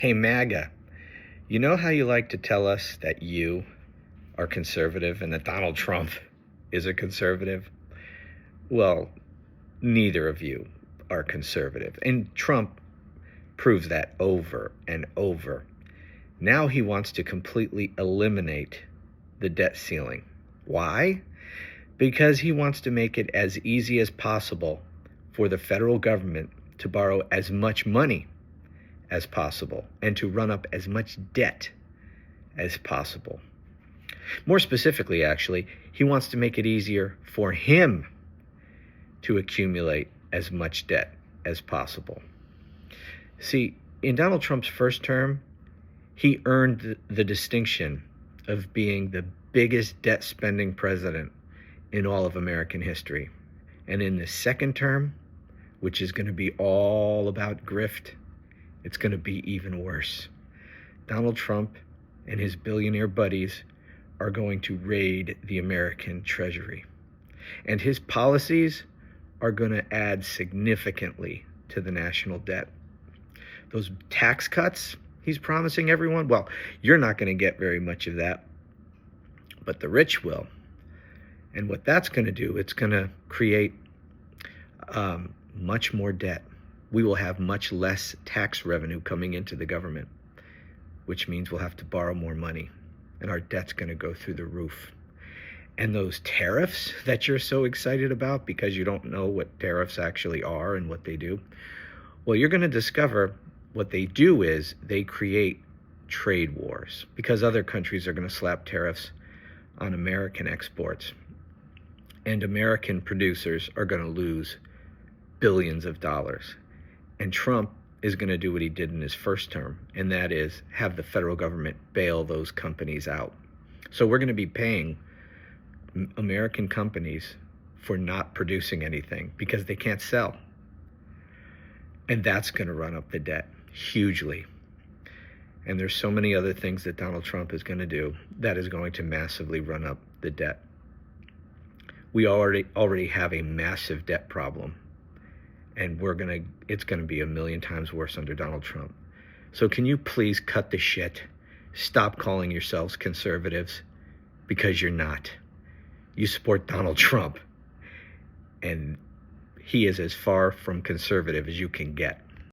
Hey, MAGA, you know how you like to tell us that you are conservative and that Donald Trump is a conservative? Well, neither of you are conservative. And Trump proves that over and over. Now he wants to completely eliminate the debt ceiling. Why? Because he wants to make it as easy as possible for the federal government to borrow as much money as possible and to run up as much debt as possible. More specifically, actually, he wants to make it easier for him to accumulate as much debt as possible. See, in Donald Trump's first term, he earned the distinction of being the biggest debt spending president in all of American history. And in the second term, which is going to be all about grift, it's going to be even worse. Donald Trump and his billionaire buddies are going to raid the American treasury. And his policies are going to add significantly to the national debt. Those tax cuts he's promising everyone, well, you're not going to get very much of that, but the rich will. And what that's going to do, it's going to create much more debt. We will have much less tax revenue coming into the government, which means we'll have to borrow more money, and our debt's going to go through the roof. And those tariffs that you're so excited about because you don't know what tariffs actually are and what they do, well, you're going to discover what they do is they create trade wars because other countries are going to slap tariffs on American exports, and American producers are going to lose billions of dollars. And Trump is going to do what he did in his first term, and that is have the federal government bail those companies out. So we're going to be paying American companies for not producing anything because they can't sell. And that's going to run up the debt hugely. And there's so many other things that Donald Trump is going to do that is going to massively run up the debt. We already have a massive debt problem. And it's going to be a million times worse under Donald Trump. So can you please cut the shit? Stop calling yourselves conservatives, because you're not. You support Donald Trump, and he is as far from conservative as you can get.